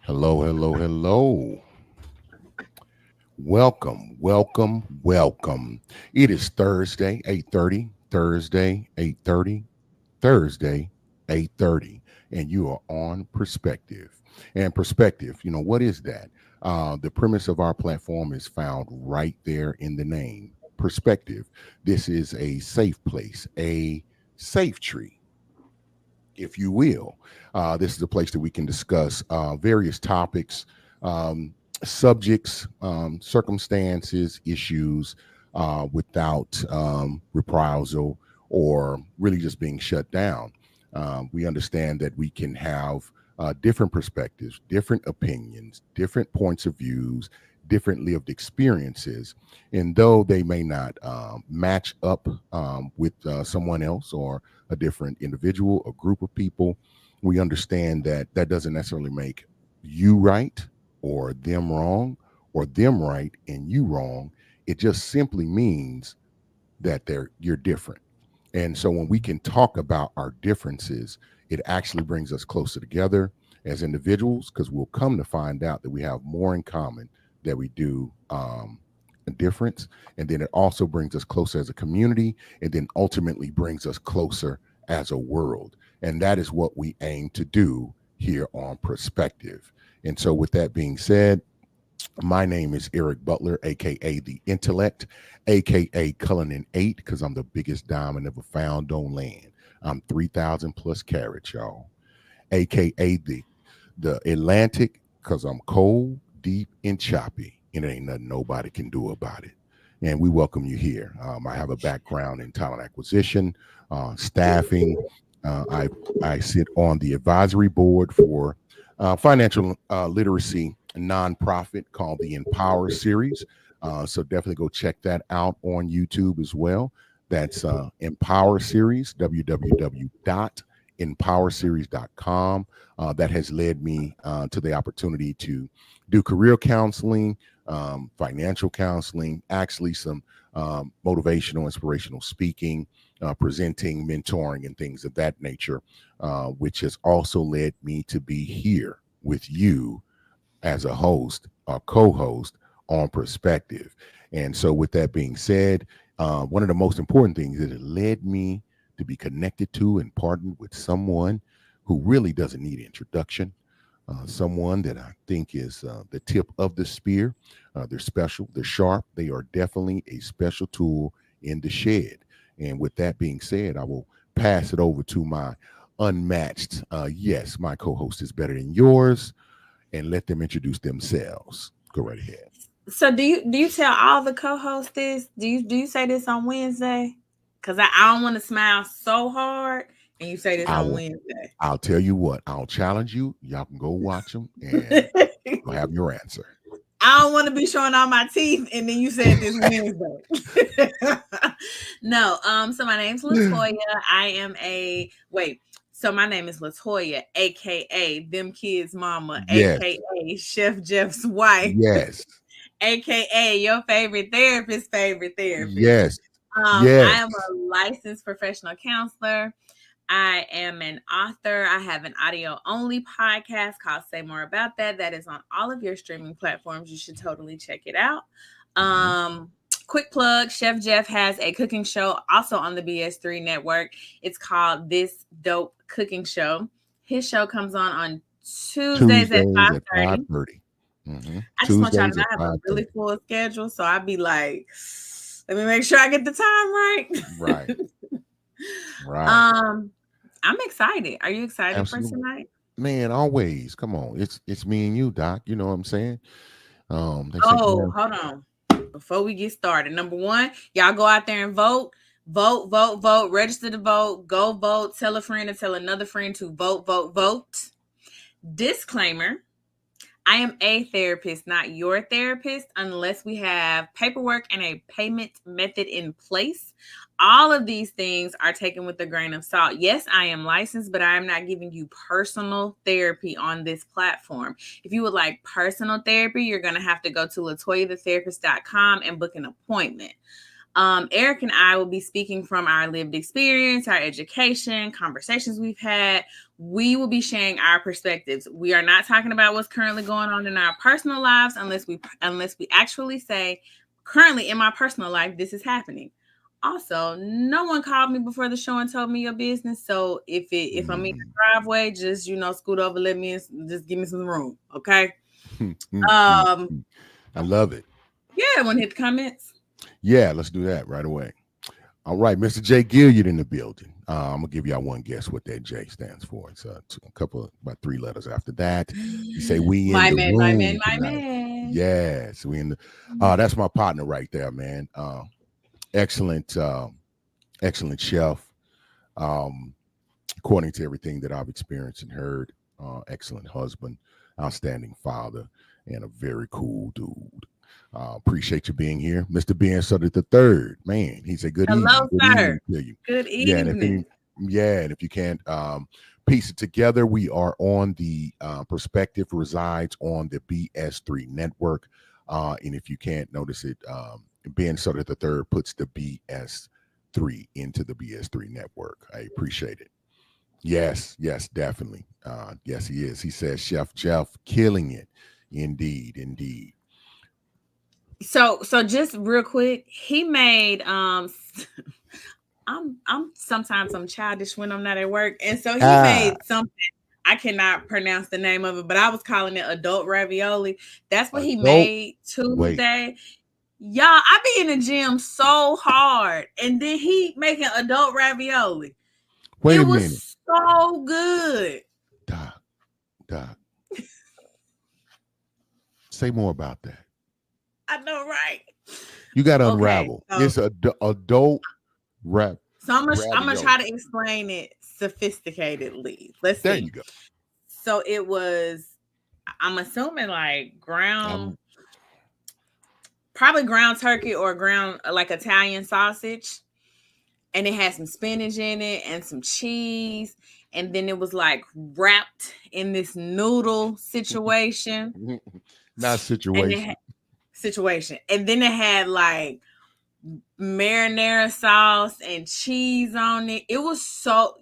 Hello, hello, hello. Welcome, welcome, welcome. It is Thursday, 8:30, Thursday, 8:30, Thursday, 8:30, and you are on Perspective. And Perspective, what is that? The premise of our platform is found right there in the name, Perspective. This is a safe place, a safe tree, if you will. This is a place that we can discuss various topics, subjects, circumstances, issues without reprisal or really just being shut down. We understand that we can have different perspectives, different opinions, different points of views, different lived experiences. And though they may not match up with someone else or a different individual or group of people, we understand that that doesn't necessarily make you right or them wrong or them right and you wrong. It just simply means that you're different. And so when we can talk about our differences, it actually brings us closer together as individuals because we'll come to find out that we have more in common that we do a difference. And then it also brings us closer as a community and then ultimately brings us closer as a world. And that is what we aim to do here on Perspective. And so, with that being said, my name is Eric Butler, aka the Intellect, aka Cullinan 8, because I'm the biggest diamond ever found on land. I'm 3,000 plus carats, y'all. Aka the Atlantic, because I'm cold, deep, and choppy, and it ain't nothing nobody can do about it. And we welcome you here. I have a background in talent acquisition, staffing. I sit on the advisory board for financial literacy nonprofit called the Empower Series. So definitely go check that out on YouTube as well. That's Empower Series, www.empowerseries.com. That has led me to the opportunity to do career counseling, financial counseling, actually some motivational, inspirational speaking, presenting, mentoring, and things of that nature, which has also led me to be here with you as a host or co-host on Perspective. And so with that being said, one of the most important things is it led me to be connected to and partnered with someone who really doesn't need introduction, someone that I think is the tip of the spear. They're special, they're sharp, they are definitely a special tool in the shed. And with that being said, I will pass it over to my unmatched, yes, my co-host is better than yours, and let them introduce themselves. Go right ahead. So do you tell all the co-hosts this? Do you say this on Wednesday? Cause I don't want to smile so hard, and you say this I on will. Wednesday. I'll tell you what. I'll challenge you. Y'all can go watch them, and you'll have your answer. I don't want to be showing all my teeth, and then you said this Wednesday. No, so my name's Latoya. I am a wait. So my name is Latoya, aka Them Kids Mama, Yes. aka Chef Jeff's wife, Yes. aka your favorite therapist. Yes. I Yes. am a licensed professional counselor. I am an author. I have an audio only podcast called Say More About That. That is on all of your streaming platforms. You should totally check it out. Mhm. Quick plug, Chef Jeff has a cooking show also on the BS3 network. It's called This Dope Cooking Show. His show comes on Tuesdays at Tuesdays at 5:30. 5:30. I just want y'all to Tuesdays know at I have a really 5:30. full schedule. So I'd be like, let me make sure I get the time right. Right. Right. um, I'm excited. Are you excited for Absolutely. tonight? Man, always. Come on. It's me and you, Doc. You know what I'm saying? They say, Oh, hold on. Before we get started, number one, y'all go out there and vote. Vote, vote, vote. Register to vote. Go vote. Tell a friend and tell another friend to vote, vote, vote. Disclaimer: I am a therapist, not your therapist, unless we have paperwork and a payment method in place. All of these things are taken with a grain of salt. Yes, I am licensed, but I am not giving you personal therapy on this platform. If you would like personal therapy, you're going to have to go to latoyathetherapist.com and book an appointment. Eric and I will be speaking from our lived experience, our education, conversations we've had. We will be sharing our perspectives. We are not talking about what's currently going on in our personal lives unless we actually say, currently in my personal life, this is happening. Also, no one called me before the show and told me your business. So if I'm in the driveway, just scoot over, let me in, just give me some room, okay? I love it. Yeah, want to hit the comments? Yeah, let's do that right away. All right, Mr. J. Gilliard in the building. I'm gonna give y'all one guess what that J stands for. It's a couple, about 3 letters after that. You say we in the room tonight. Yes, we in the. That's my partner right there, man. Excellent, excellent chef. According to everything that I've experienced and heard, excellent husband, outstanding father, and a very cool dude. Appreciate you being here, Mr. Ben Sutter the third. Man, he said good Hello, evening. Good sir. evening to you. Good evening. And if you can't piece it together, we are on the Perspective resides on the BS3 network. And if you can't notice it, Ben Sutter the third puts the BS3 into the BS3 network. I appreciate it. Yes, definitely. Yes, he is. He says Chef Jeff killing it. Indeed. So just real quick, he made I'm sometimes I'm childish when I'm not at work, and so he made something. I cannot pronounce the name of it, but I was calling it adult ravioli. That's what he made Tuesday. Y'all, I be in the gym so hard, and then he making adult ravioli. Wait it a was minute. So good. Doc. Say more about that. I know, right? You got to unravel. So, it's adult rap. So I'm gonna try to explain it sophisticatedly. Let's see. There you go. So it was, I'm assuming like probably ground turkey or ground like Italian sausage, and it had some spinach in it and some cheese, and then it was like wrapped in this noodle situation. Not situation. And then it had like marinara sauce and cheese on it. It was so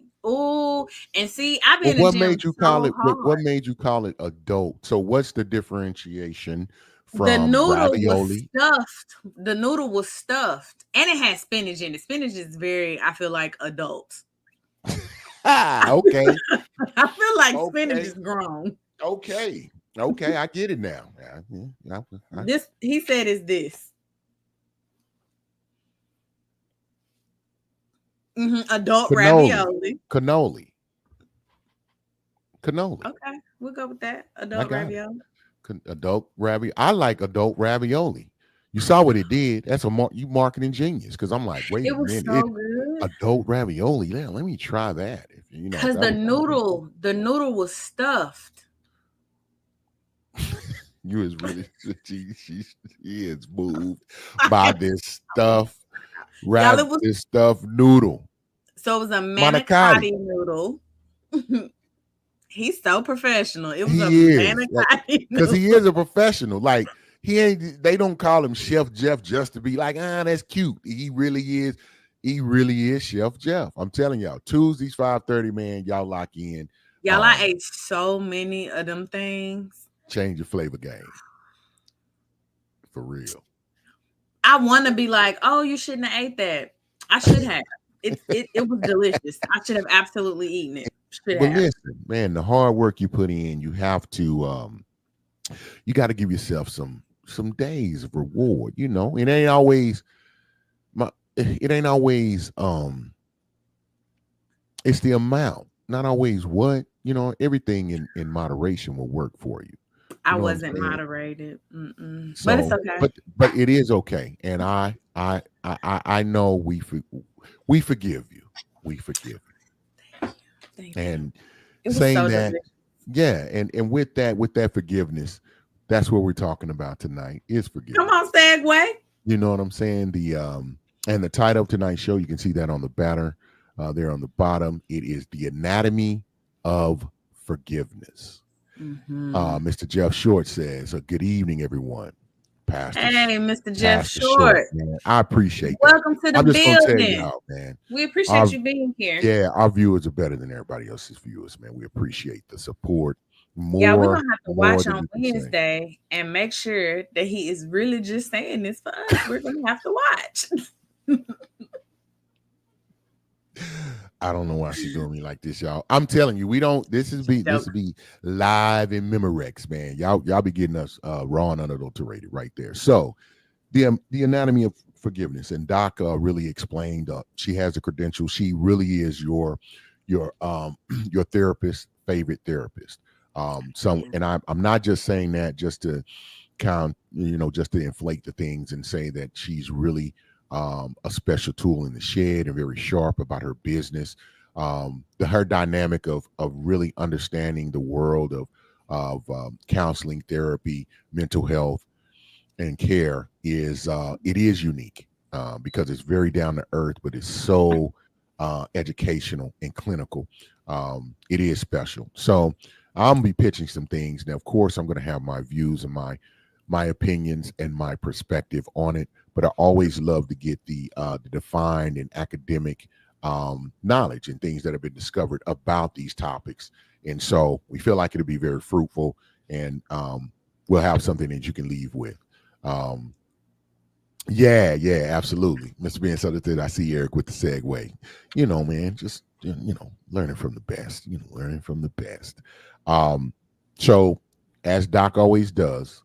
and see, I've been. What made you call it? What made you call it adult? So what's the differentiation from the noodle ravioli? Was stuffed. The noodle was stuffed, and it had spinach in it. Spinach is very, I feel like, adult. Okay. I feel like spinach is grown. Okay, I get it now. This, he said, is this. Adult ravioli. Cannoli. Okay, we'll go with that. Adult ravioli. Adult ravioli. I like adult ravioli. You saw what it did. That's you marketing genius. Because I'm like, wait a minute, it was so good. Adult ravioli. Yeah, let me try that. Because the noodle was stuffed. You is really she is moved by this stuff. This stuffed noodle. So it was a manicotti noodle. He's so professional. It was manicotti because he is a professional. Like they don't call him Chef Jeff just to be like, that's cute. He really is. He really is Chef Jeff. I'm telling y'all, Tuesdays 5:30, man. Y'all lock in. Y'all, I ate so many of them things. Change your flavor game. For real. I want to be like, oh, you shouldn't have ate that. I should have. It was delicious. I should have absolutely eaten it. Listen, man, the hard work you put in, you have to you got to give yourself some days of reward. It ain't always it's the amount, not always what. Everything in moderation will work for you. I wasn't moderated, but it's okay. But it is okay, and I know we forgive you. We forgive you. Thank you. And saying so that, and with that forgiveness, that's what we're talking about tonight. Is forgiveness. Come on, segue. You know what I'm saying? And the title of tonight's show, you can see that on the banner there on the bottom. It is The Anatomy of Forgiveness. Mr. Jeff Short says, good evening, everyone. Pastor Hey, Mr. Jeff Pastor Short, Short. man. I appreciate that. Welcome to the I'm just gonna tell building. y'all, man. We appreciate Our you being here. Yeah, our viewers are better than everybody else's viewers, man. We appreciate the support Yeah, we're more gonna have to more watch than on we can say. Wednesday and make sure that he is really just saying this for us. We're gonna have to watch. I don't know why she's doing me like this, y'all. I'm telling you, we don't. This Joke. will be live in Memorex, man. Y'all be getting us raw and unadulterated right there. So the anatomy of forgiveness, and Doc really explained. She has a credential. She really is your your therapist, favorite therapist. Yeah. And I'm not just saying that just to just to inflate the things and say that she's really a special tool in the shed and very sharp about her business. Her dynamic of really understanding the world of counseling, therapy, mental health, and care is it is unique because it's very down to earth, but it's so educational and clinical. It is special. So I'm gonna be pitching some things now. Of course, I'm gonna have my views and my opinions and my perspective on it, but I always love to get the defined and academic knowledge and things that have been discovered about these topics. And so we feel like it'll be very fruitful, and we'll have something that you can leave with. Um, yeah, absolutely. Mr. Being Subject, I see Eric with the segue. Man, just learning from the best. Learning from the best. Um, so as Doc always does,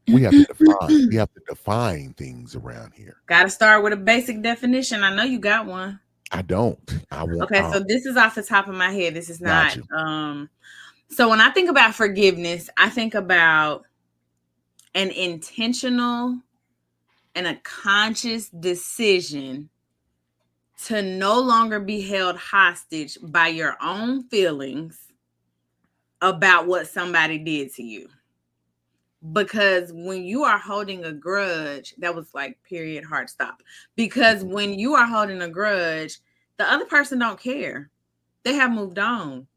we have to define. We have to define things around here. Gotta start with a basic definition. I know you got one. I don't. I want. Okay, so this is off the top of my head. This is Got not you. so when I think about forgiveness, I think about an intentional and a conscious decision to no longer be held hostage by your own feelings about what somebody did to you. Because when you are holding a grudge, that was like period, hard stop. Because when you are holding a grudge, the other person don't care. They have moved on.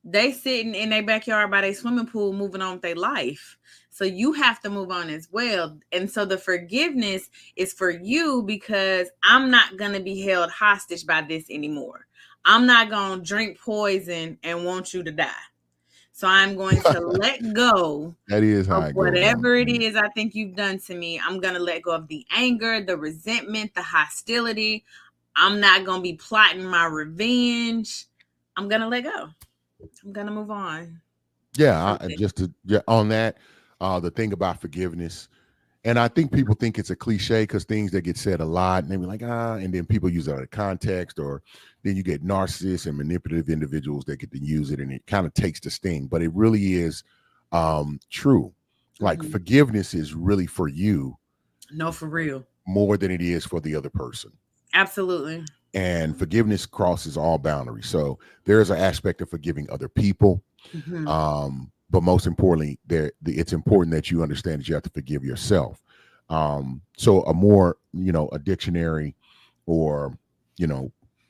They sitting in their backyard by their swimming pool, moving on with their life. So you have to move on as well. And so the forgiveness is for you because I'm not going to be held hostage by this anymore. I'm not going to drink poison and want you to die. So I'm going to let go That is how of it goes on. whatever it is I think you've done to me. I'm going to let go of the anger, the resentment, the hostility. I'm not going to be plotting my revenge. I'm going to let go. I'm going to move on. Yeah, on that, the thing about forgiveness, and I think people think it's a cliche because things that get said a lot, and they be like, and then people use it out of context, or then you get narcissists and manipulative individuals that get to use it, and it kind of takes the sting. But it really is true. Like forgiveness is really for you. No, for real. More than it is for the other person. Absolutely. And forgiveness crosses all boundaries. So there is an aspect of forgiving other people. But most importantly, it's important that you understand that you have to forgive yourself. So a dictionary or,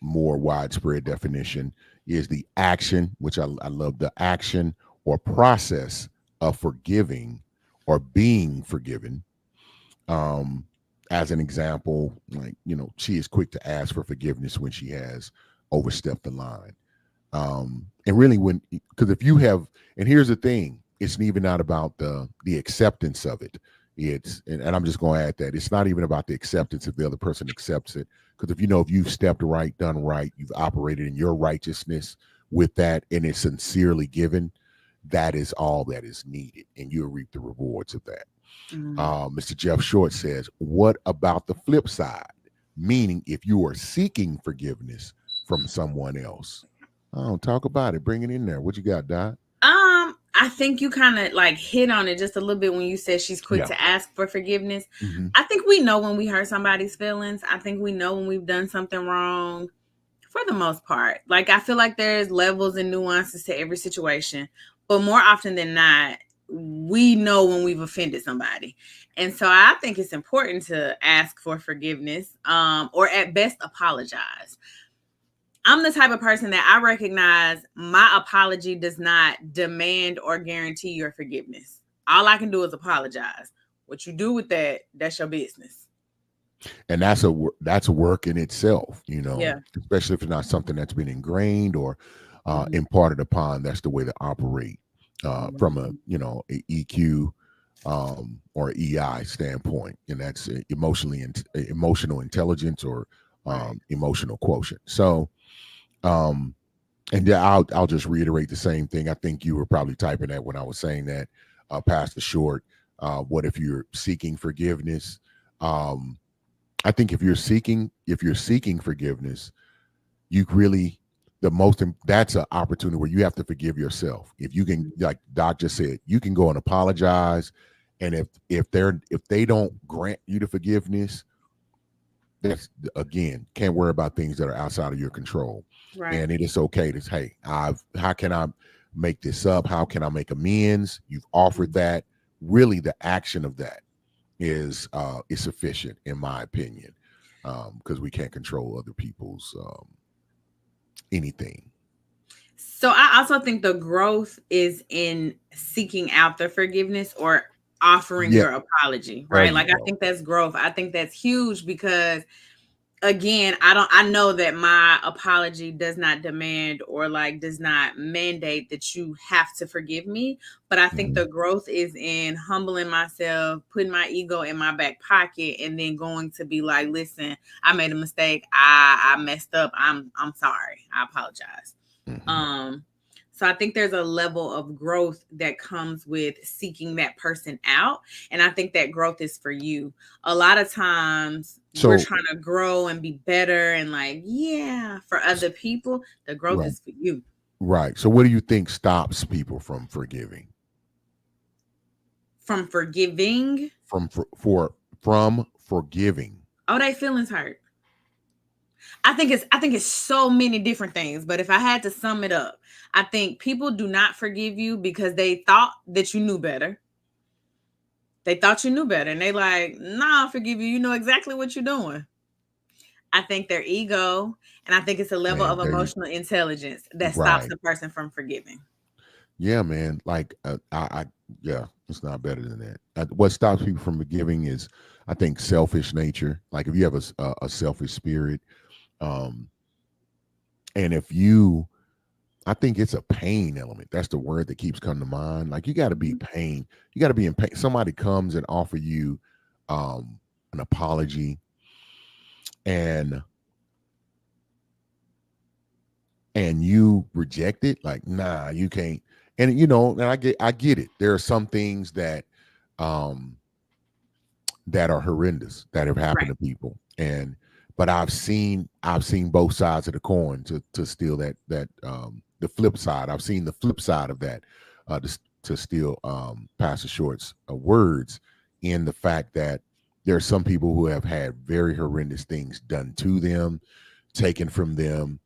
more widespread definition is the action, which I love, the action or process of forgiving or being forgiven. As an example, like, she is quick to ask for forgiveness when she has overstepped the line. And really because if you have, and here's the thing, it's even not about the acceptance of it. And I'm just going to add that it's not even about the acceptance if the other person accepts it. Because if you've stepped right, done right, you've operated in your righteousness with that, and it's sincerely given, that is all that is needed, and you'll reap the rewards of that. Mr. Jeff Short says, what about the flip side? Meaning, if you are seeking forgiveness from someone else. Oh, talk about it. Bring it in there. What you got, Doc? I think you kind of like hit on it just a little bit when you said she's quick to ask for forgiveness. I think we know when we hurt somebody's feelings. I think we know when we've done something wrong for the most part. Like, I feel like there's levels and nuances to every situation, but more often than not, we know when we've offended somebody. And so I think it's important to ask for forgiveness, or at best apologize. I'm the type of person that I recognize my apology does not demand or guarantee your forgiveness. All I can do is apologize. What you do with that, that's your business. And that's a work in itself, Yeah. especially if it's not something that's been ingrained or Mhm. imparted upon. That's the way to operate from a Mhm. a EQ or EI standpoint, and that's emotional intelligence or Right. emotional quotient. So, um, and yeah, I'll just reiterate the same thing. I think you were probably typing that when I was saying that, Pastor Short. What if you're seeking forgiveness? Um, I think if you're seeking forgiveness, you really that's an opportunity where you have to forgive yourself. If you can, Mhm. like Doc just said, you can go and apologize, and if they don't grant you the forgiveness, that's again, can't worry about things that are outside of your control. Right. And it is okay to say, hey, how can I make this up? How can I make amends? You've offered Mhm. that. Really, the action of that is sufficient, in my opinion, because we can't control other people's anything. So I also think the growth is in seeking out the forgiveness or offering Yeah, your apology, there right? you Like I go. think that's growth. I think that's huge because again, I know that my apology does not demand or like does not mandate that you have to forgive me, but I think Mhm. the growth is in humbling myself, putting my ego in my back pocket, and then going to be like, listen, I made a mistake, I messed up, I'm sorry, I apologize. Mhm. um so I think there's a level of growth that comes with seeking that person out, and I think that growth is for you. A lot of times we're So, trying to grow and be better and like, yeah, for other people, the growth right, is for you. right. So, what do you think stops people from forgiving? From forgiving, From forgiving? oh, they feelings hurt. I think it's so many different things, but if I had to sum it up, I think people do not forgive you because they thought that you knew better. They thought you knew better, and they like, nah, I forgive you. You know exactly what you're doing. I think their ego, and I think it's a level Man, of there you emotional intelligence that stops right. the person from forgiving. Yeah, man. Like yeah, it's not better than that. What stops people from forgiving is, I think, selfish nature. Like if you have a selfish spirit, um, and if you I think it's a pain element. That's the word that keeps coming to mind. Like you got to be Mhm. pain. You got to be in pain. Somebody comes and offer you an apology, and you reject it. Like, nah, you can't. And and I get it. There are some things um that are horrendous that have happened Right. to people, and but I've seen both sides of the coin to steal that the flip side. I've seen the flip side of that, to steal Pastor Short's words, in the fact that there are some people who have had very horrendous things done to them, taken from them,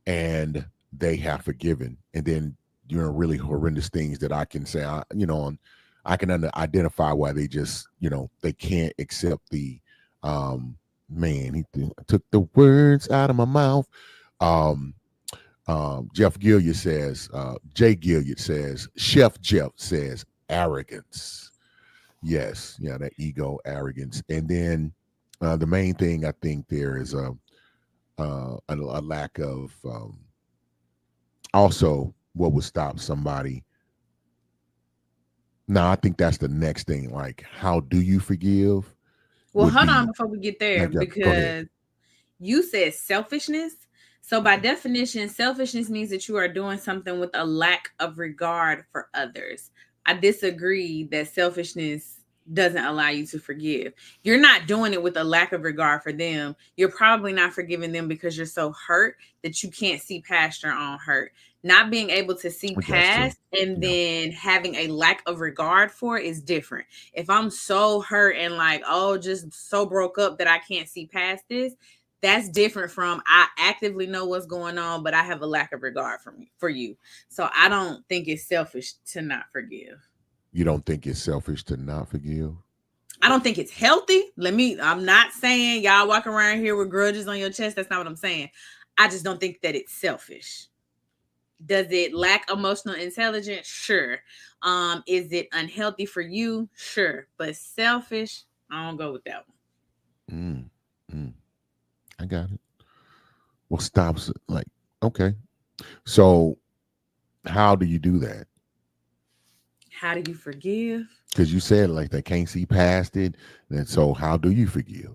and they have forgiven, and then really horrendous things that I can say, and I can identify why they just they can't accept the um man, took the words out of my mouth. um Jeff Gilliard says, Jay Gilliard says, Chef Jeff says, arrogance. Yes, yeah, that ego, arrogance. And then the main thing I think there is a lack of also what would stop somebody. Now I think that's the next thing, like how do you forgive, Well, would hold on be before we get there like, yeah, go ahead. because you said selfishness. So, by definition, selfishness means that you are doing something with a lack of regard for others. I disagree that selfishness doesn't allow you to forgive. You're not doing it with a lack of regard for them. You're probably not forgiving them because you're so hurt that you can't see past your own hurt. Not being able to see That's true. past and Yeah, then having a lack of regard for is different. If I'm so hurt and like, oh, just so broke up that I can't see past this, that's different from I actively know what's going on, but I have a lack of regard for you. So I don't think it's selfish to not forgive. you don't think it's selfish to not forgive? I don't think it's healthy. I'm not saying y'all walk around here with grudges on your chest. That's not what I'm saying. I just don't think that it's selfish. Does it lack emotional intelligence? Sure. Is it unhealthy for you? Sure. But selfish, I don't go with that one. Mm, mm, I got it. What stops it? Like, okay. So how do you do that? How do you forgive? Because you said like they can't see past it. And so how do you forgive?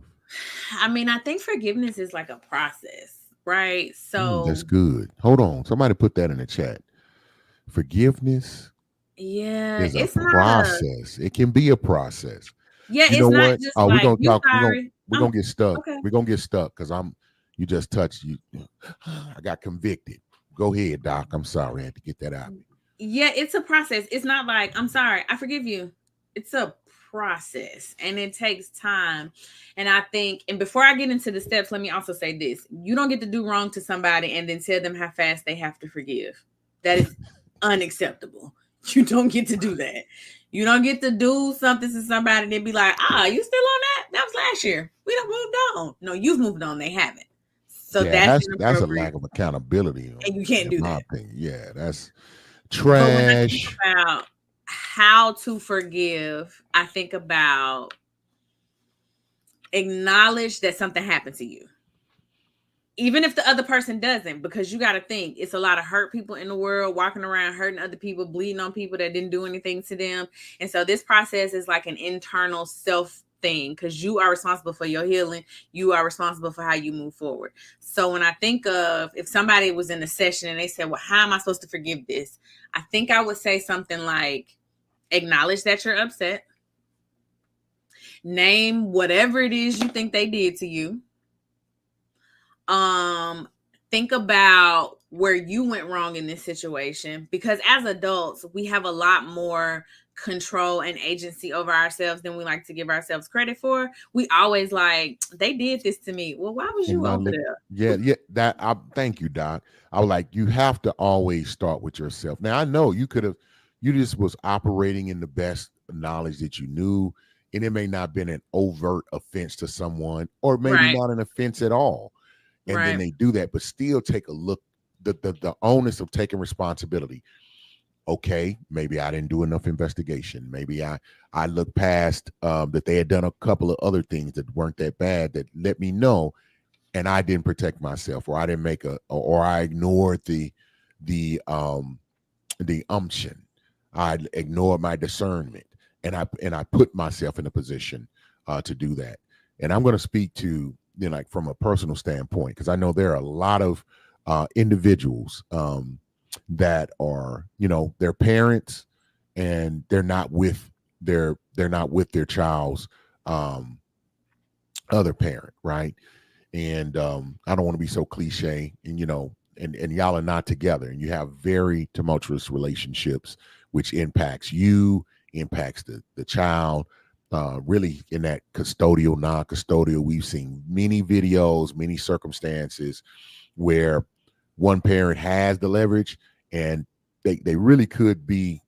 I mean, I think forgiveness is like a process, right? That's So, good. Hold on. Somebody put that in the chat. Forgiveness yeah, is a it's not a process. It can be a process. yeah, You know it's not what? just Oh, we're like gonna you talk. sorry. We're gonna get stuck. Okay. We're gonna get stuck because I'm. You just touched you. I got convicted. Go ahead, Doc. I'm sorry. I had to get that out. Yeah, it's a process. It's not like, I'm sorry, I forgive you. It's a process and it takes time. And I think, and before I get into the steps, let me also say this. You don't get to do wrong to somebody and then tell them how fast they have to forgive. That is unacceptable. You don't get to do that. You don't get to do something to somebody and then be like, you still on that? That was last year. We don't moved on. No, you've moved on. They haven't. So Yeah, that's that's a inappropriate. lack of accountability, And you can't in do my that. opinion. Yeah, that's But when I think trash. about how to forgive, I think about acknowledge that something happened to you. Even if the other person doesn't, because you got to think it's a lot of hurt people in the world walking around hurting other people, bleeding on people that didn't do anything to them. And so this process is like an internal self thing because you are responsible for your healing. You are responsible for how you move forward. So when I think of if somebody was in a session and they said, well, how am I supposed to forgive this? I think I would say something like, acknowledge that you're upset. Name whatever it is you think they did to you. um think about where you went wrong in this situation, because as adults we have a lot more control and agency over ourselves than we like to give ourselves credit for. We always like, they did this to me. Well, why was And you not over look, there? yeah, yeah. That I thank you, Doc. I was like, you have to always start with yourself. Now I know you could have, you just was operating in the best knowledge that you knew, and it may not have been an overt offense to someone, or maybe Right, not an offense at all. And then right, they do that, but still take a look, the onus of taking responsibility. Okay, maybe I didn't do enough investigation. Maybe I looked past that they had done a couple of other things that weren't that bad that let me know, and I didn't protect myself, or I didn't make a, or I ignored the the umption. I ignored my discernment, and I put myself in a position to do that. And I'm going to speak to, you know, like from a personal standpoint, because I know there are a lot of individuals that are, you know, their parents, and they're not with their child's um, other parent, right? And I don't want to be so cliche, and you know, and y'all are not together, and you have very tumultuous relationships, which impacts you, impacts the child. Really, in that custodial, non-custodial, we've seen many videos, many circumstances where one parent has the leverage, and they really could be,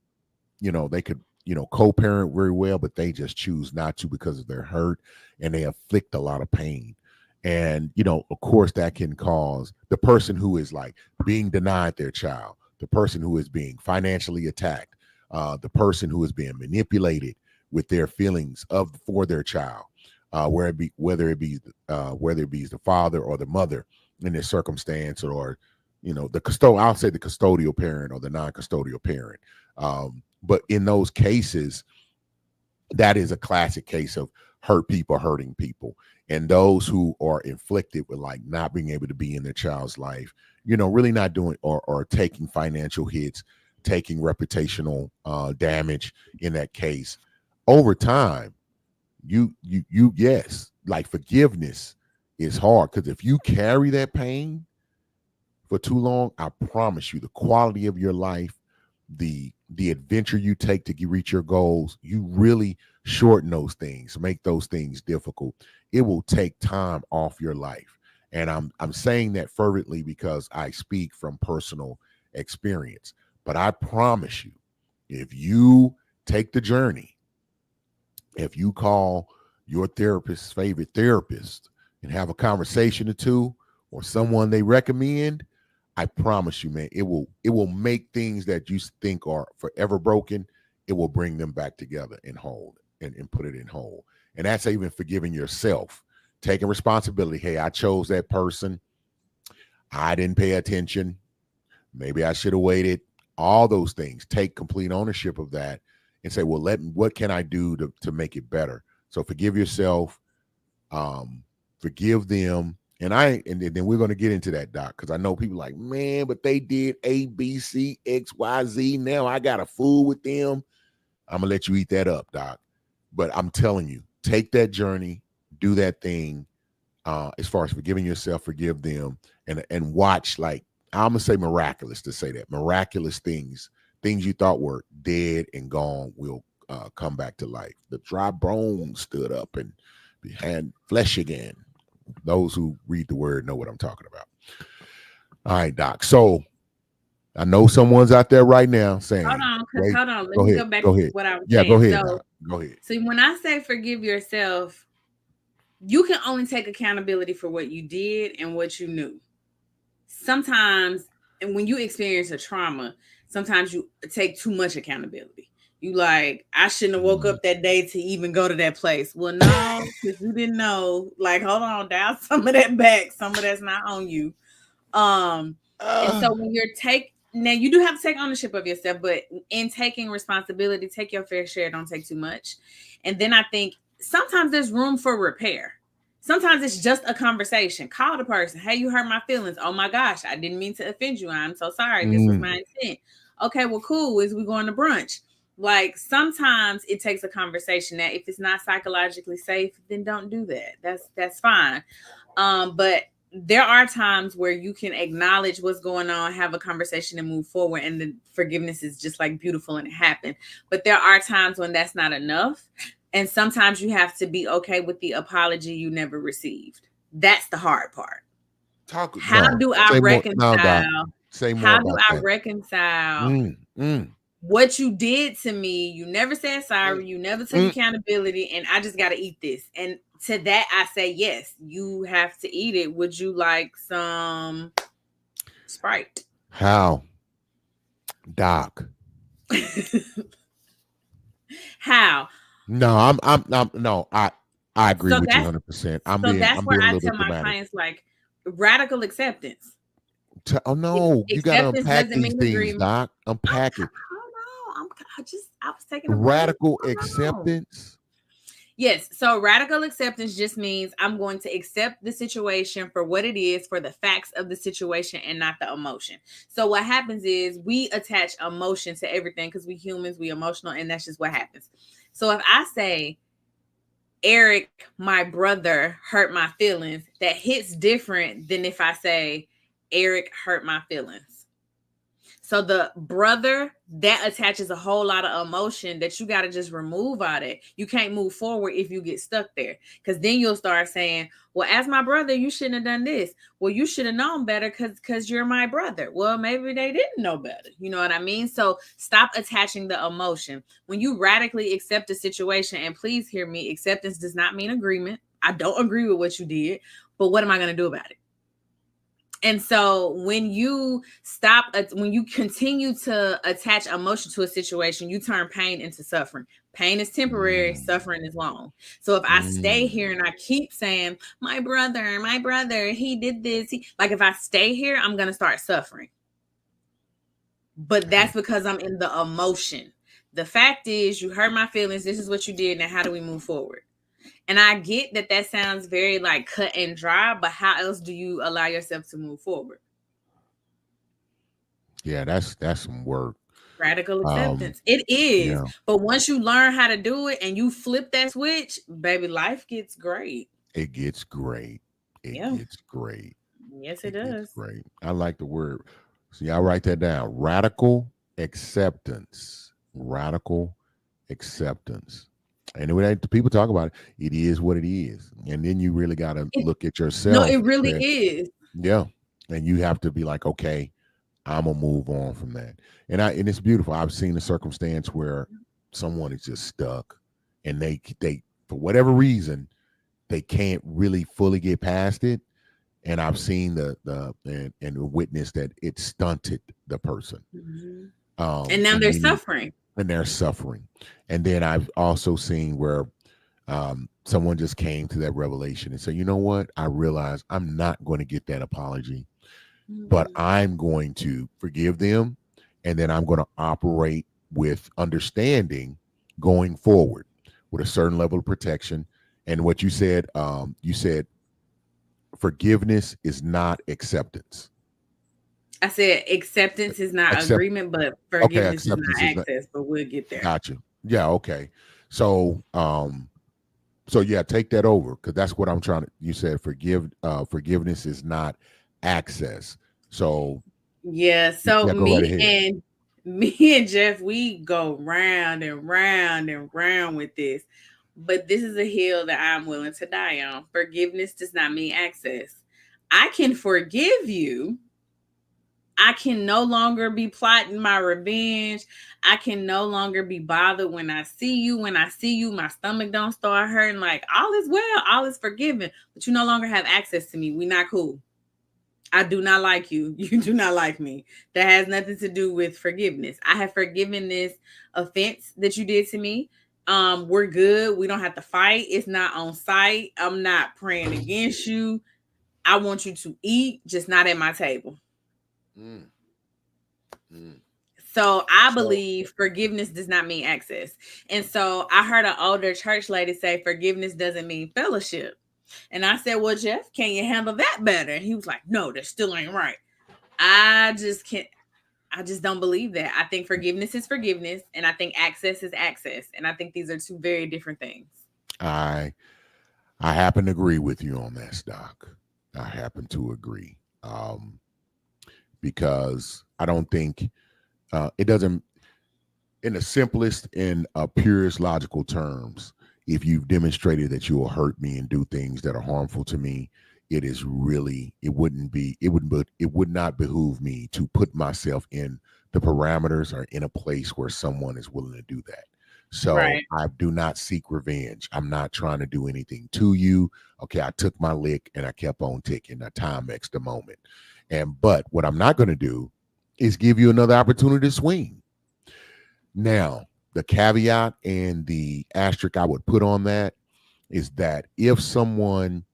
you know, they could, you know, co-parent very well, but they just choose not to because of their hurt, and they inflict a lot of pain. And you know, of course, that can cause the person who is like being denied their child, the person who is being financially attacked, the person who is being manipulated with their feelings of for their child, whether it be the father or the mother in this circumstance, or you know, I'll say the custodial parent or the non-custodial parent. But in those cases, that is a classic case of hurt people hurting people. And those who are inflicted with like not being able to be in their child's life, you know, really not doing, or taking financial hits, taking reputational damage in that case. Over time, yes, like forgiveness is hard, because if you carry that pain for too long, I promise you, the quality of your life, the adventure you take to reach your goals, you really shorten those things, make those things difficult. It will take time off your life. And I'm saying that fervently because I speak from personal experience. But I promise you, if you take the journey, if you call your therapist's favorite therapist and have a conversation or two, or someone they recommend, I promise you, man, it will make things that you think are forever broken, it will bring them back together and hold and put it in whole. And that's even forgiving yourself, taking responsibility. Hey, I chose that person. I didn't pay attention. Maybe I should have waited. All those things. Take complete ownership of that and say, well, what can I do to make it better? So forgive yourself, forgive them. And then we're going to get into that, Doc, because I know people like, man, but they did A, B, C, X, Y, Z. Now I got to fool with them. I'm going to let you eat that up, Doc. But I'm telling you, take that journey, do that thing. As far as forgiving yourself, forgive them, and watch, like, I'm gonna say miraculous to say that miraculous things you thought were dead and gone will come back to life. The dry bones stood up and began flesh again. Those who read the word know what I'm talking about. All right, Doc. So I know someone's out there right now saying, hold on. Let go me ahead, go back go to ahead. what I was Yeah, saying. go ahead, So, Doc. Go ahead. see, when I say forgive yourself, you can only take accountability for what you did and what you knew. Sometimes, and when you experience a trauma, sometimes you take too much accountability. You like, I shouldn't have woke up that day to even go to that place. Well, no, because you didn't know. Like, hold on, down some of that back. Some of that's not on you. And so when now you do have to take ownership of yourself, but in taking responsibility, take your fair share, don't take too much. And then I think sometimes there's room for repair. Sometimes it's just a conversation. Call the person. Hey, you hurt my feelings. Oh my gosh, I didn't mean to offend you. I'm so sorry. This was my intent. Okay, well, cool. Is we going to brunch? Like, sometimes it takes a conversation. That if it's not psychologically safe, then don't do that. That's fine. But there are times where you can acknowledge what's going on, have a conversation, and move forward. And the forgiveness is just like beautiful and it happened. But there are times when that's not enough. And sometimes you have to be okay with the apology you never received. That's the hard part. How do I reconcile? Say more How do about I that. reconcile what you did to me? You never said sorry. You never took accountability. And I just got to eat this. And to that, I say, yes, you have to eat it. Would you like some Sprite? How? Doc. How? No, I agree with you 100%. I'm being that's a where I little tell bit my dramatic. clients, like, radical acceptance. Oh no, you gotta unpack these things, agreement. Doc. Unpack it. I was taking a radical acceptance. Yes. So radical acceptance just means I'm going to accept the situation for what it is, for the facts of the situation, and not the emotion. So what happens is we attach emotion to everything because we humans, we emotional, and that's just what happens. So if I say, Eric, my brother, hurt my feelings, that hits different than if I say, Eric hurt my feelings. So the brother, that attaches a whole lot of emotion that you got to just remove out of it. You can't move forward if you get stuck there, because then you'll start saying, well, as my brother, you shouldn't have done this. Well, you should have known better because you're my brother. Well, maybe they didn't know better. You know what I mean? So stop attaching the emotion. When you radically accept a situation, and please hear me, acceptance does not mean agreement. I don't agree with what you did, but what am I going to do about it? And so when you continue to attach emotion to a situation, you turn pain into suffering. Pain is temporary, suffering is long. So if I stay here and I keep saying, my brother, he did this. Like, if I stay here, I'm going to start suffering. But that's because I'm in the emotion. The fact is, you hurt my feelings. This is what you did. Now, how do we move forward? And I get that sounds very like cut and dry, but how else do you allow yourself to move forward? Yeah, that's some work. Radical acceptance. It is. Yeah. But once you learn how to do it and you flip that switch, baby, life gets great. It gets great. It gets great. Yes, it does. Great. I like the word. So y'all write that down. Radical acceptance. Radical acceptance. And when people talk about it, it is what it is. And then you really got to look at yourself. No, it really is. Yeah. And you have to be like, okay, I'm gonna move on from that. And it's beautiful. I've seen a circumstance where someone is just stuck and they for whatever reason, they can't really fully get past it. and I've seen and witnessed that it stunted the person. Mhm. And now And they're meaning, suffering. and they're suffering. And then I've also seen where someone just came to that revelation and said, you know what? I realize I'm not going to get that apology, but Mhm. I'm going to forgive them. And then I'm going to operate with understanding going forward with a certain level of protection. And what you said forgiveness is not acceptance. I said acceptance is not Accept agreement, but Okay, forgiveness is acceptance not is not, access. But we'll get there. gotcha. Yeah, okay. So so yeah, take that over because that's what I'm trying to. You said forgiveness is not access. So Yeah. So yeah, go right ahead. me and Jeff, we go round and round and round with this. But this is a hill that I'm willing to die on. Forgiveness does not mean access. I can forgive you. I can no longer be plotting my revenge. I can no longer be bothered when I see you. When I see you, my stomach don't start hurting. Like all is well, all is forgiven. But you no longer have access to me. We not cool. I do not like you. You do not like me. That has nothing to do with forgiveness. I have forgiven this offense that you did to me. We're good. We don't have to fight. It's not on site. I'm not praying against you. I want you to eat, just not at my table. Mm, mm. So I So believe forgiveness does not mean access. And so I heard an older church lady say forgiveness doesn't mean fellowship. And I said, well, Jeff, can you handle that better? And he was like, no, that still ain't right. I just can't. I just don't believe that. I think forgiveness is forgiveness, and I think access is access, and I think these are two very different things. I I happen to agree with you on that, Doc. I happen to agree because I don't think it doesn't in the simplest and purest logical terms, if you've demonstrated that you will hurt me and do things that are harmful to me, it would not behoove me to put myself in the parameters or in a place where someone is willing to do that. So Right. I do not seek revenge. I'm not trying to do anything to you. Okay, I took my lick and I kept on ticking. The time X the moment. But what I'm not going to do is give you another opportunity to swing. Now, the caveat and the asterisk I would put on that is that if someone,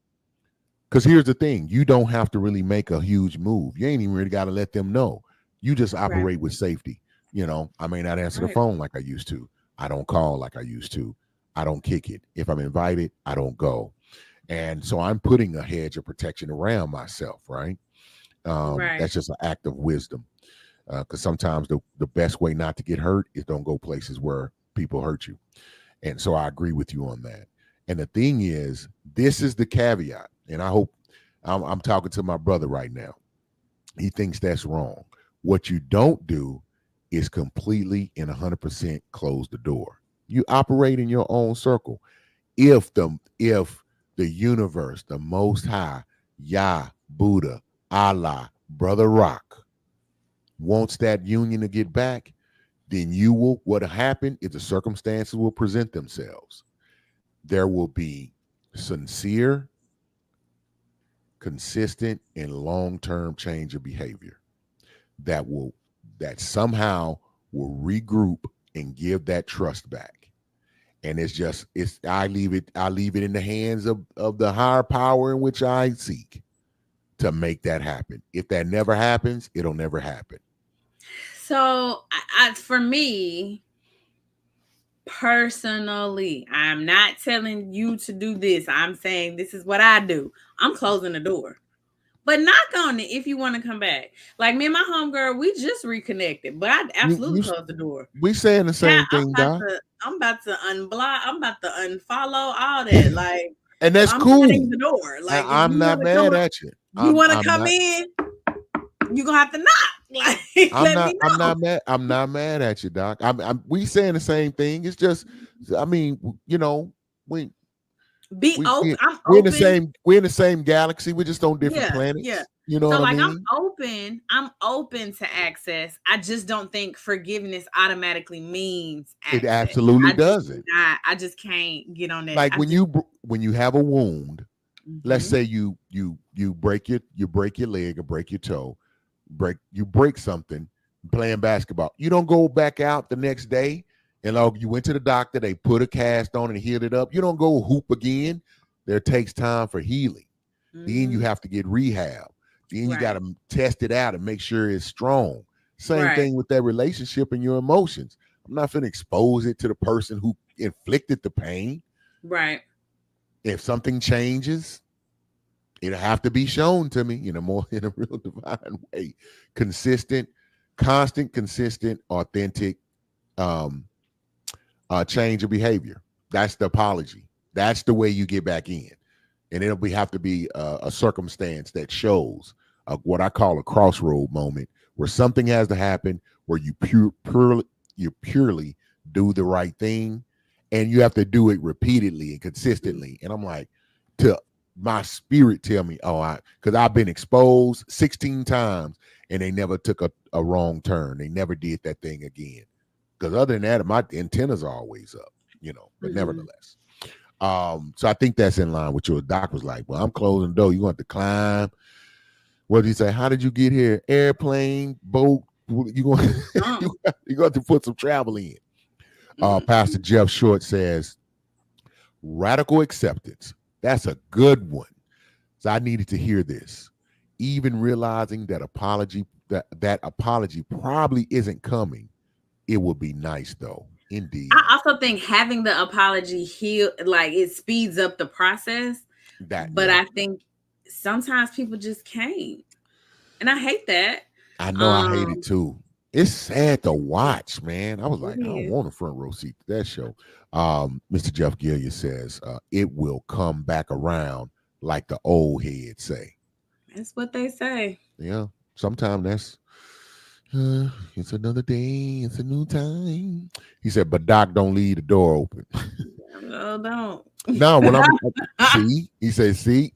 because here's the thing, you don't have to really make a huge move. You ain't even really got to let them know. You just Right. operate with safety. I may not answer the Right. phone like I used to. I don't call like I used to. I don't kick it. If I'm invited, I don't go. And so I'm putting a hedge of protection around myself, right? Right. That's just an act of wisdom because sometimes the best way not to get hurt is don't go places where people hurt you. And so I agree with you on that. And the thing is, this is the caveat. And I hope I'm talking to my brother right now. He thinks that's wrong. What you don't do is completely and 100% close the door. You operate in your own circle. If the universe, the Most High, Yah, Buddha, Allah, Brother Rock, wants that union to get back, then what'll happen is the circumstances will present themselves. There will be sincere, consistent, and long-term change of behavior that will that somehow will regroup and give that trust back. And it's I leave it in the hands of the higher power in which I seek to make that happen. If that never happens, it'll never happen. So, for me personally, I'm not telling you to do this. I'm saying this is what I do. I'm closing the door. But knock on it if you want to come back. Like me and my homegirl, we just reconnected, but I You, absolutely you, closed the door. we saying the Child, same thing, Doc, I'm about to unblock, I'm about to unfollow all that. Like and that's I'm shutting cool. the door. Like if I'm you not want to come mad up, at you. you want to I'm come not. in, you gonna have to knock. Like I'm let not. me I'm know. not mad. I'm not mad at you, Doc. We saying the same thing. It's just, I mean, we Be we open. we I'm we're in the open. same we're in the same galaxy. We're just on different Yeah, yeah. planets. You know So what I like mean? I'm open to access. I just don't think forgiveness automatically means It access. absolutely I just doesn't. not I just can't get on that. Like when you have a wound, Let's Mm-hmm. say you break your leg or break your toe, break something playing basketball. You don't go back out the next day and you went to the doctor, they put a cast on and healed it up. You don't go hoop again. There takes time for healing. Then you Mm-hmm. have to get rehab. Then you got Right. to test it out and make sure it's strong. Same Right. thing with that relationship and your emotions. I'm not going to expose it to the person who inflicted the pain. Right. If something changes, it'll have to be shown to me in a more in a real divine way. Consistent, constant, consistent, authentic um change of behavior. That's the apology. That's the way you get back in. And have to be a circumstance that shows what I call a crossroad moment where something has to happen where you purely do the right thing, and you have to do it repeatedly and consistently. And I'm like, to my spirit tell me, because I've been exposed 16 times and they never took a wrong turn. They never did that thing again. Because other than that, my antennas are always up. But Mm-hmm. nevertheless. So I think that's in line with your doc was like, well, I'm closing the door. You want to climb. What did he say? How did you get here? Airplane, boat. You going you got to put some travel in. Pastor Mm-hmm. Jeff Short says, radical acceptance. That's a good one. So I needed to hear this. Even realizing that apology probably isn't coming. It would be nice though. Indeed. I also think having the apology heal, like it speeds up the process. That But yeah. I think sometimes people just can't, and I hate that. I know I hate it Um, too. It's sad to watch, man. I was it like, I don't is. want a front row seat to that show. Mr. Jeff Gilliard says, it will come back around like the old heads say. That's what they say. Yeah. Sometimes that's it's another day, it's a new time. He said, but Doc, don't leave the door open. No, don't. No, when I'm see, he says, see,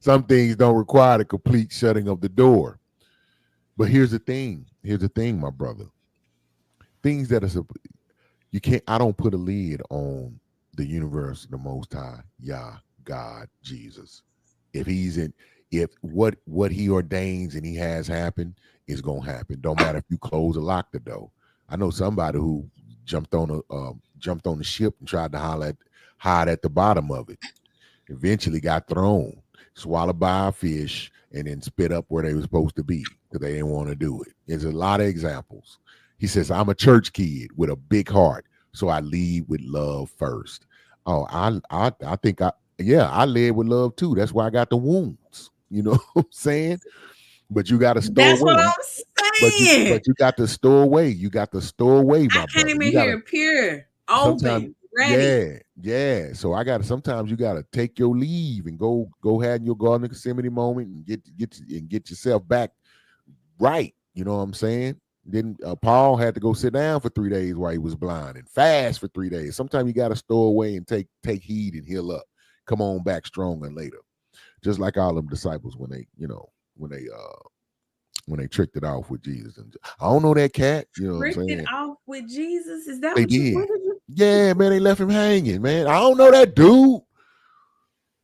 some things don't require the complete shutting of the door. But here's the thing. Here's the thing, my brother. Things that are you can't. I don't put a lid on the universe, the Most High, Yah, God, Jesus. If he's in, if what he ordains and he has happened is gonna happen. Don't matter if you close or lock the door. I know somebody who jumped on the ship and tried to hide at the bottom of it. Eventually got thrown, swallowed by a fish, and then spit up where they were supposed to be because they didn't want to do it. There's a lot of examples. He says, I'm a church kid with a big heart, so I lead with love first. Oh, I think I led with love too. That's why I got the wounds. You know what I'm saying? But you got to store That's what away. I'm But you saying. but you got to store away. You got to store away, I my brother. came in You gotta here pure, sometimes open, ready. yeah. So I gotta sometimes you gotta take your leave and go have your Garden of Gethsemane moment and get yourself back right. You know what I'm saying? Then Paul had to go sit down for 3 days while he was blind and fast for 3 days. Sometimes you gotta store away and take heed and heal up. Come on back stronger later. Just like all them disciples when they tricked it off with Jesus. And I don't know that cat. You know what I'm Ripped it saying? off with Jesus. Is that They what you? did. What did you? Yeah, man, they left him hanging, man. I don't know that dude.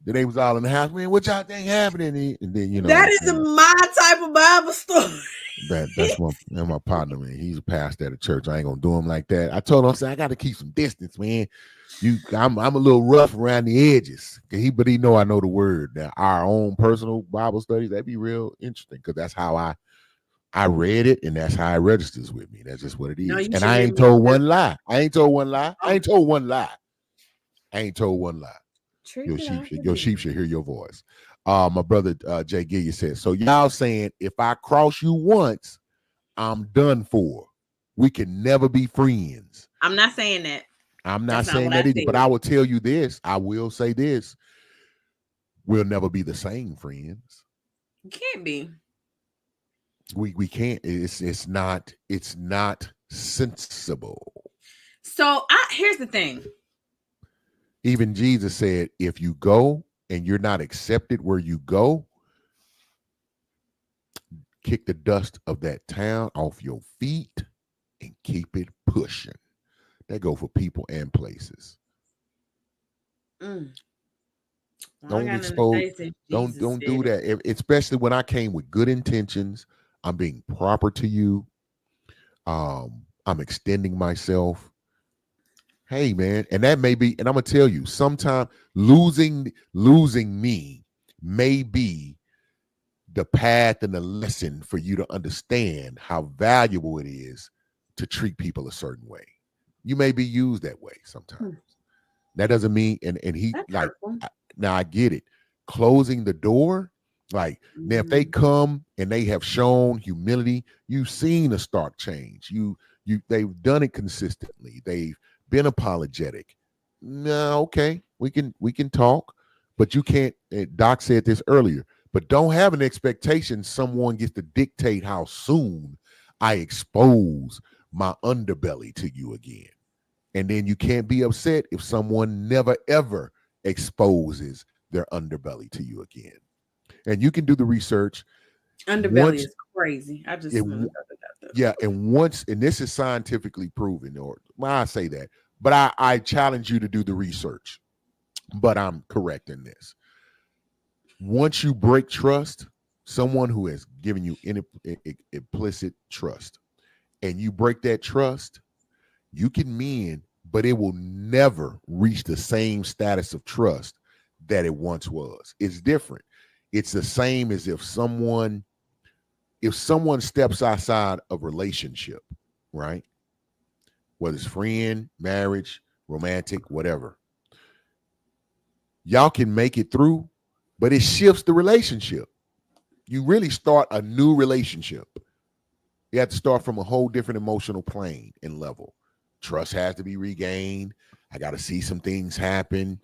Then they was all in the house, man. What y'all think happening? And then you know That what is I'm saying. my type of Bible story. That's my partner, man. He's a pastor at a church. I ain't gonna do him like that. I told him, I said, I got to keep some distance, man. I'm a little rough around the edges. But he know I know the word. Now our own personal Bible studies that'd be real interesting because that's how I read it and that's how it registers with me. That's just what it No, is. you And should I hear ain't me told tell. one lie. I ain't told one lie. I Oh, ain't told one lie. I ain't told one lie. trick Your it sheep off should with your Jesus. sheep should hear your voice. My brother Jay Gilliard said, so y'all saying if I cross you once, I'm done for. We can never be friends. I'm not saying that. I'm not That's not saying what I that either, but said. I will tell you this. I will say this. We'll never be the same friends. You can't be. We can't. It's not sensible. So here's the thing. Even Jesus said, if you go and you're not accepted where you go, kick the dust of that town off your feet and keep it pushing. That go for people and places. Mm. Well, I Don't got nothing to expose. say since Jesus Don't said do it. that. Especially when I came with good intentions. I'm being proper to you. I'm extending myself. Hey man, and that may be, and I'm gonna tell you, sometime losing me may be the path and the lesson for you to understand how valuable it is to treat people a certain way. You may be used that way sometimes. Hmm, That doesn't mean, and he that's like, hurtful. now I get it. Closing the door, like now if they Mhm. come and they have shown humility, you've seen a stark change. They've done it consistently. They've been apologetic. No, okay, we can talk, but you can't. Doc said this earlier, but don't have an expectation someone gets to dictate how soon I expose my underbelly to you again. And then you can't be upset if someone never ever exposes their underbelly to you again. And you can do the research Underbelly once is crazy. I it just want to talk yeah, and once, and this is scientifically proven, or well, I say that, but I challenge you to do the research. But I'm correct in this. Once you break trust, someone who has given you implicit trust, and you break that trust, you can mend, but it will never reach the same status of trust that it once was. It's different. It's the same as if someone steps outside of relationship, right? Whether it's friend, marriage, romantic, whatever. Y'all can make it through, but it shifts the relationship. You really start a new relationship. You have to start from a whole different emotional plane and level. Trust has to be regained. I got to see some things happen.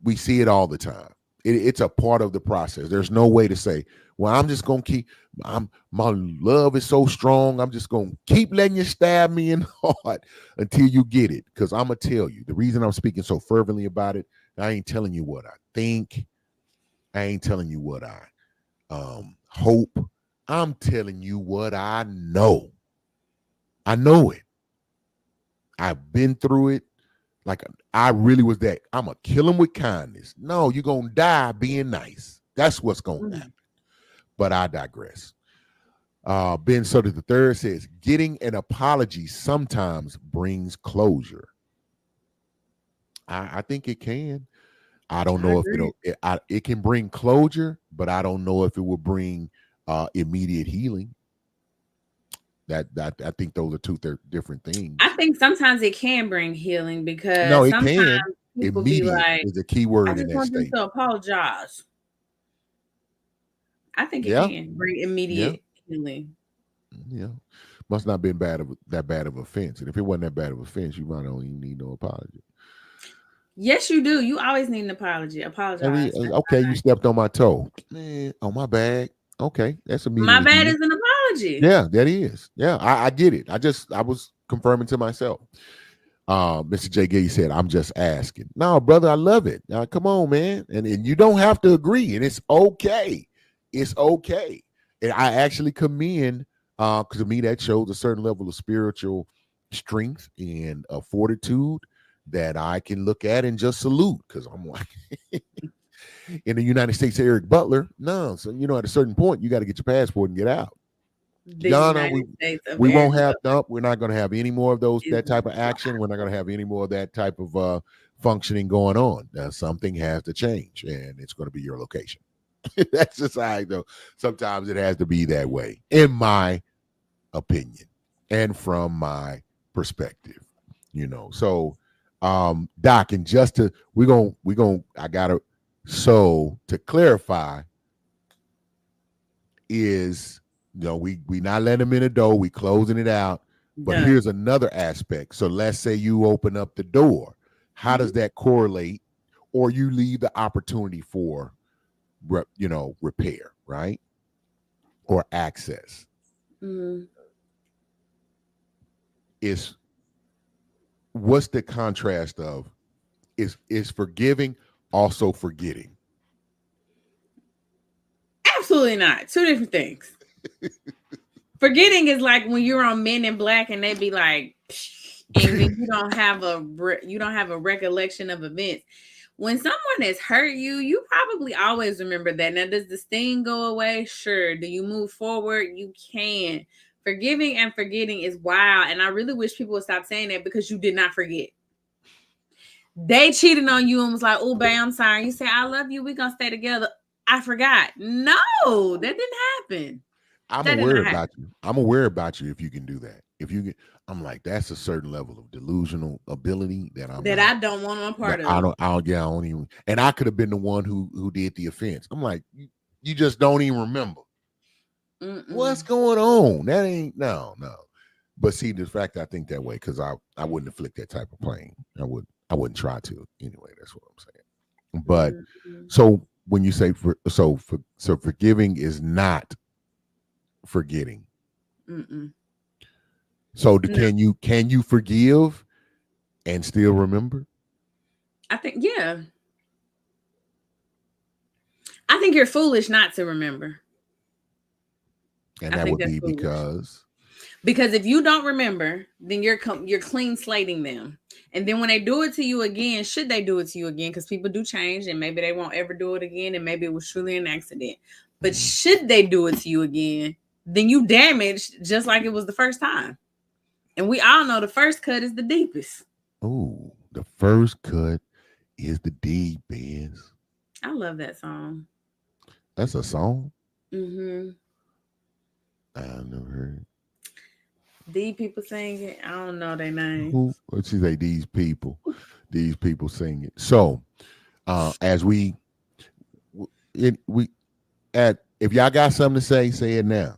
We see it all the time. It's a part of the process. There's no way to say, well, I'm just gonna keep my love is so strong. I'm just gonna keep letting you stab me in the heart until you get it. Because I'm gonna tell you the reason I'm speaking so fervently about it. I ain't telling you what I think. I ain't telling you what I hope. I'm telling you what I know. I know it. I've been through it. Like I really was that. I'm gonna kill him with kindness. No, you're gonna die being nice. That's what's gonna about happen. it. But I digress. Ben Sutter the third says, getting an apology sometimes brings closure. I think it can. I don't I know if agree. it can bring closure, but I don't know if it will bring immediate healing. That I think those are two different I things. think sometimes it can bring healing No, because it sometimes can. people be Immediate like, is a key I word in just that want them to statement. apologize. I think it Yeah, can bring yeah, immediate healing. yeah. Must not been that bad of offense. And if it wasn't that bad of offense, you might don't even need no apology. Yes, you do. You always need an apology. Apologize. That's Okay, not you nice. stepped on my toe. Man, on my bag. Okay, that's My immediate bad healing. is an apology. Yeah, that is. Yeah, I get it. I was confirming to myself. Mr. J. Gay said, I'm just asking. No, brother, I love it. Come on, man. And you don't have to agree, and it's okay. It's okay. And I actually commend, because to me, that shows a certain level of spiritual strength and fortitude that I can look at and just salute. Because I'm like, in the United States, Eric Butler, no. So, at a certain point, you got to get your passport and get out. The Yana, United States of we Eric won't have Butler no, we're not going to have any more of is that type of action. We're not going to have any more of that type of functioning going on. Now, something has to change, and it's going to be your location. That's just how I know. Sometimes it has to be that way, in my opinion, and from my perspective. So Doc, and just to we're gonna I gotta so to clarify is we not letting them in the door, we closing it out. But done. here's another aspect. So let's say you open up the door. How Mhm. does that correlate? Or you leave the opportunity for repair, right? Or access. Mhm. Is what's the contrast of is forgiving also forgetting? Absolutely not. Two different things. Forgetting is like when you're on Men in Black and they be like, and then you don't have a recollection of events. When someone has hurt you, you probably always remember that. Now, does the sting go away? Sure. Do you move forward? You can. Forgiving and forgetting is wild. And I really wish people would stop saying that because you did not forget. They cheated on you and was like, oh, babe, I'm sorry. You say, I love you. We're going to stay together. I forgot. No, that didn't happen. I'm That did aware not happen. about you. I'm aware about you if you can do that. If you can, I'm like, that's a certain level of delusional ability that I'm That like, I don't want no that part I of. don't, I'll, yeah, I don't even, and I could have been the one who did the offense. I'm like, you just don't even remember what's Mm-mm. going on. That ain't no. But see, the fact I think that way because I wouldn't inflict that type of pain. I wouldn't try to anyway. That's what I'm saying. But Mm-mm. so when you say so forgiving is not forgetting. Mm-mm. So No, can you forgive and still remember? I think, yeah. I think you're foolish not to remember. And I that think would that's be foolish. because Because if you don't remember, then you're clean slating them. And then when they do it to you again, should they do it to you again? Because people do change, and maybe they won't ever do it again, and maybe it was truly an accident. But mhm. should they do it to you again, then you damaged just like it was the first time. And we all know the first cut is the deepest. Oh, the first cut is the deepest. I love that song. That's a song Mm-hmm. I never heard. The people sing it. I don't know their Who? names. Let's see, say these people sing it. So, as we at if y'all got something to say it now.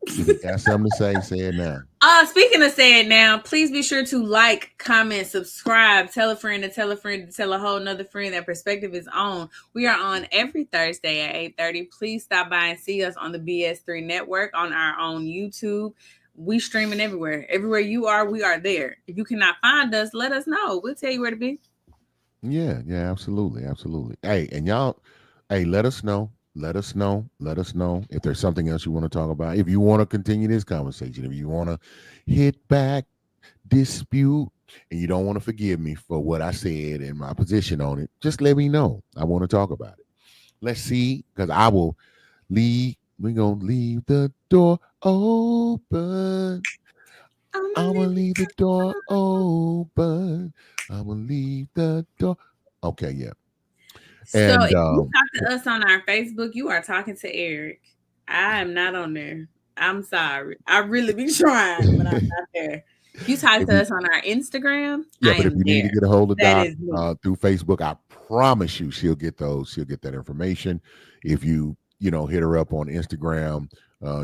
If you got something to say it now. Speaking of saying now, please be sure to like, comment, subscribe, tell a friend to tell a friend to tell a whole nother friend that perspective is on. We are on every Thursday at 8:30. Please stop by and see us on the BS3 network on our own YouTube. We streaming everywhere. Everywhere you are, we are there. If you cannot find us, let us know. We'll tell you where to be. Yeah, absolutely. Hey, and y'all, hey, let us know. Let us know if there's something else you want to talk about. If you want to continue this conversation, if you want to hit back, dispute, and you don't want to forgive me for what I said and my position on it, just let me know. I want to talk about it. Let's see, because I will leave. We're gonna leave the door open. I'm I'm gonna gonna leave leave the door open. I'm gonna leave the door. Okay, yeah. So And if you talk to us on our Facebook, you are talking to Eric. I am not on there. I'm sorry. I really be trying, but I'm not there. If you talk if to you us on our Instagram, yeah, I but if am you need to there. get a hold of That Doc is me. through Facebook, I promise you she'll get those. She'll get that information. If you hit her up on Instagram,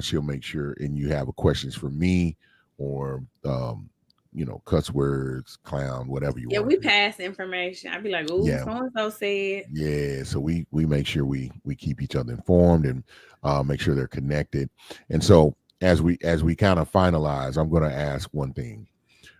she'll make sure. And you have questions for me or cuss words, clown, whatever you Yeah, want we to do. pass information. I'd be like, "Ooh, Yeah, so and so said." yeah. So we make sure we keep each other informed and make sure they're connected. And so as we kind of finalize, I'm going to ask one thing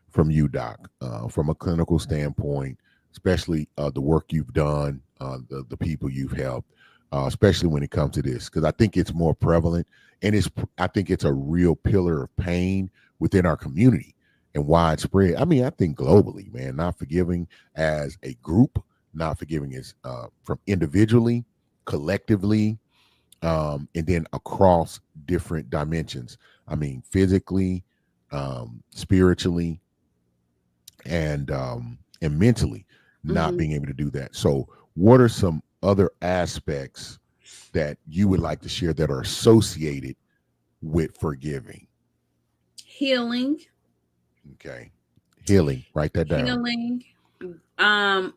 from you, Doc, from a clinical standpoint, especially the work you've done, the people you've helped, especially when it comes to this, because I think it's more prevalent, and I think it's a real pillar of pain within our community and widespread. I mean, I think globally, man, not forgiving as a group, not forgiving as from individually, collectively, and then across different dimensions. I mean, physically, spiritually, and mentally not Hmm. being able to do that. So, what are some other aspects that you would like to share that are associated with forgiving? Healing, Okay, healing. Write that down. healing,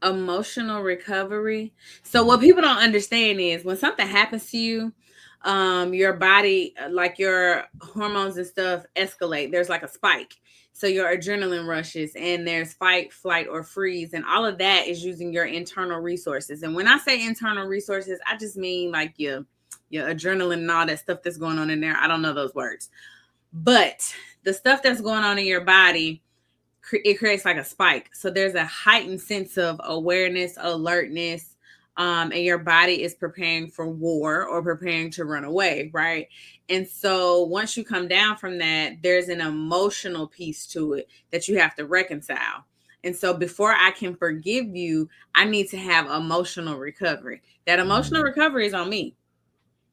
emotional recovery. So what Mhm. people don't understand is when something happens to you, your body, like your hormones and stuff escalate. There's like a spike. So your adrenaline rushes and there's fight, flight, or freeze. And all of that is using your internal resources. And when I say internal resources, I just mean like your adrenaline and all that stuff that's going on in there. I don't know those words. But the stuff that's going on in your body, it creates like a spike. So there's a heightened sense of awareness, alertness, and your body is preparing for war or preparing to run away, right? And so once you come down from that, there's an emotional piece to it that you have to reconcile. And so before I can forgive you, I need to have emotional recovery. That emotional recovery is on me.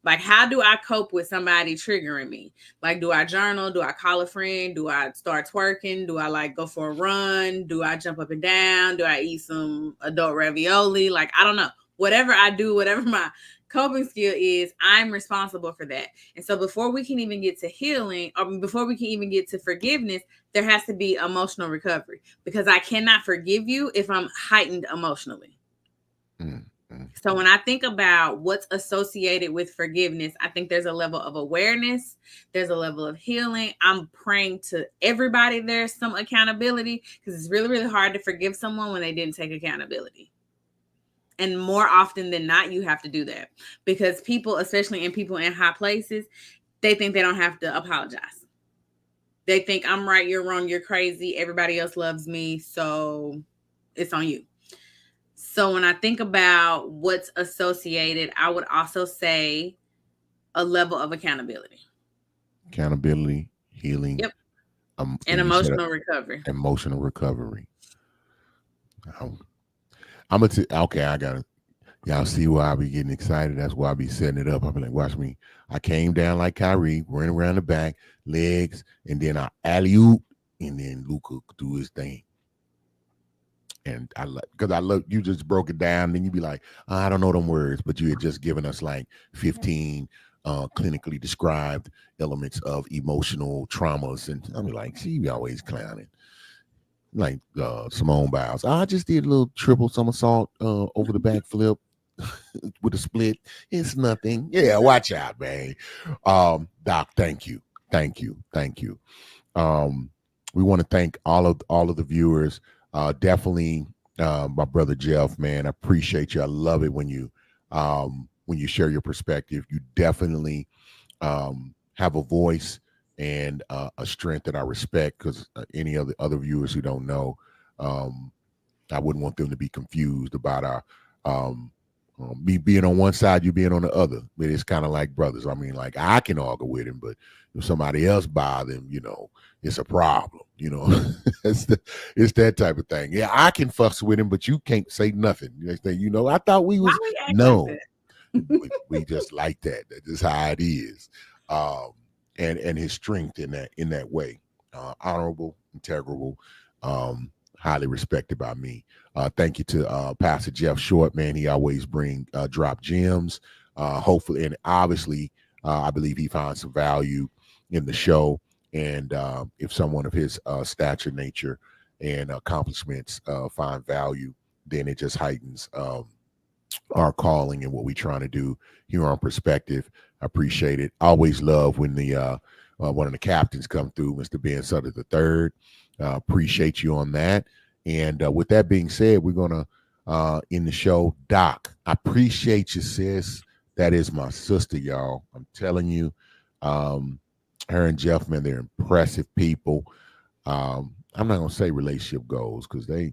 Like, how do I cope with somebody triggering me? Like, do I journal? Do I call a friend? Do I start twerking? Do I like go for a run? Do I jump up and down? Do I eat some adult ravioli? Like, I don't know. Whatever I do, whatever my coping skill is, I'm responsible for that. And so before we can even get to healing, or before we can even get to forgiveness, there has to be emotional recovery, because I cannot forgive you if I'm heightened emotionally. So when I think about what's associated with forgiveness, I think there's a level of awareness, there's a level of healing. I'm praying to everybody there's some accountability, because it's really, really hard to forgive someone when they didn't take accountability. And more often than not, you have to do that, because people, especially people in high places, they think they don't have to apologize. They think I'm right, you're wrong, you're crazy, everybody else loves me, so it's on you. So when I think about what's associated, I would also say a level of accountability. Accountability, healing, Yep. And and you said emotional recovery. emotional recovery. I'm gonna okay. I got it. Y'all see why I be getting excited? That's why I be setting it up. I be like, watch me. I came down like Kyrie, ran around the back, legs, and then I alley oop, and then Luka do his thing. And I love, because I love, you just broke it down. Then you be like, I don't know them words, but you had just given us like 15 clinically described elements of emotional traumas, and I be like, see, you always clowning. Like Simone Biles, I just did a little triple somersault over the backflip with a split. It's nothing. Yeah, watch out, man. Doc, thank you, thank you, thank you. Um, we want to thank all of the viewers. Definitely, my brother Jeff, man, I appreciate you. I love it when you share your perspective. You definitely have a voice and a strength that I respect, because any other viewers who don't know, I wouldn't want them to be confused about our me being on one side, you being on the other. But it's kind of like brothers. I mean, like, I can argue with him, but if somebody else bother him, it's a problem. It's that type of thing. Yeah, I can fuss with him, but you can't say nothing. I thought we Why was we act no. like that? we just like that. That's just how it is. And his strength in that way, honorable, integral, highly respected by me. Thank you to Pastor Jeff Short, man. He always drop gems. Hopefully, and obviously, I believe he finds some value in the show. And if someone of his stature, nature, and accomplishments find value, then it just heightens our calling and what we're trying to do here on Perspective. I appreciate it. I always love when the one of the captains come through, Mr. Ben Sutter the third. Appreciate you on that. And with that being said, we're gonna end the show. Doc, I appreciate you, sis. That is my sister, y'all. I'm telling you, her and Jeff, man, they're impressive people. I'm not gonna say relationship goals, because they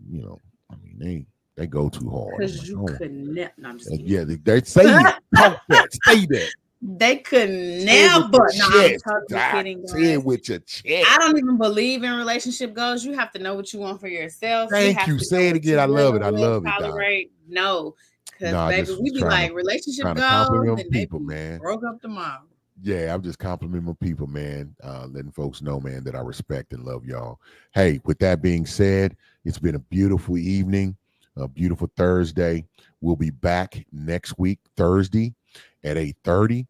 go too hard. I'm Because like, you oh, could never. No, I'm just kidding. yeah, they say it. Talk that. Say that. They could Say it with never. your No, I'm chest, totally Doc. kidding, Say it guys. with your chest. I don't even believe in relationship goals. You have to know what you want for yourself. You Thank have you. to know Say it what again. you're I love dealing it. I with, love it, Doc. tolerate. No, because No, I baby, just we was be like relationship trying to goals, compliment and they people, be man. broke up tomorrow. Yeah, I'm just complimenting my people, man. Letting folks know, man, that I respect and love y'all. Hey, with that being said, it's been a beautiful evening, a beautiful Thursday. We'll be back next week, Thursday at 8:30.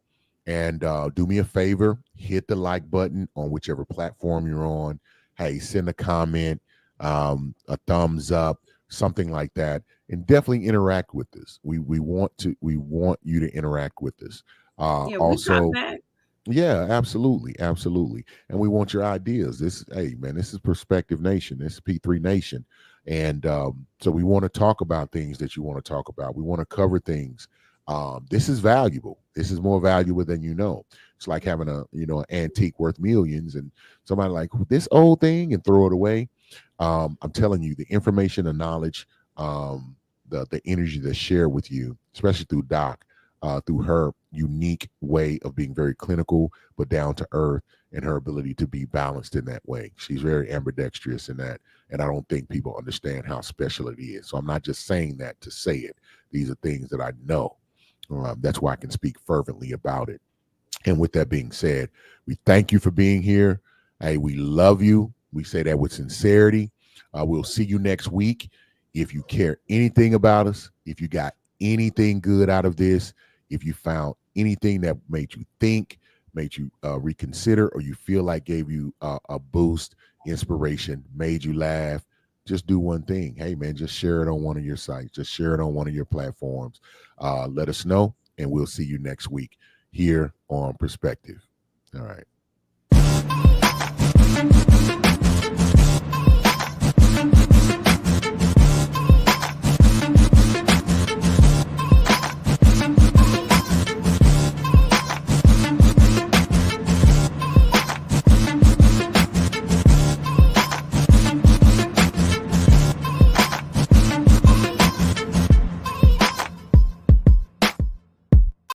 And do me a favor, hit the like button on whichever platform you're on. Hey, send a comment, a thumbs up, something like that, and definitely interact with us. We want you to interact with us. Yeah, we talk Also, back. yeah, absolutely, absolutely. And we want your ideas. Hey man, this is Perspective Nation. This is P3 Nation. And so we want to talk about things that you want to talk about. We want to cover things. This is valuable. This is more valuable than you know. It's like having an antique worth millions, and somebody like this old thing and throw it away. I'm telling you, the information, the knowledge, the energy that's shared with you, especially through Doc, through her unique way of being very clinical but down to earth, and her ability to be balanced in that way. She's very ambidextrous in that, And I don't think people understand how special it is. So I'm not just saying that to say it. These are things that I know. That's why I can speak fervently about it. And with that being said, we thank you for being here. Hey, we love you. We say that with sincerity. We'll see you next week. If you care anything about us, if you got anything good out of this, if you found anything that made you think, made you reconsider, or you feel like gave you a boost, inspiration, made you laugh, just do one thing. Hey, man, just share it on one of your sites. Just share it on one of your platforms. Let us know, and we'll see you next week here on Perspective. All right.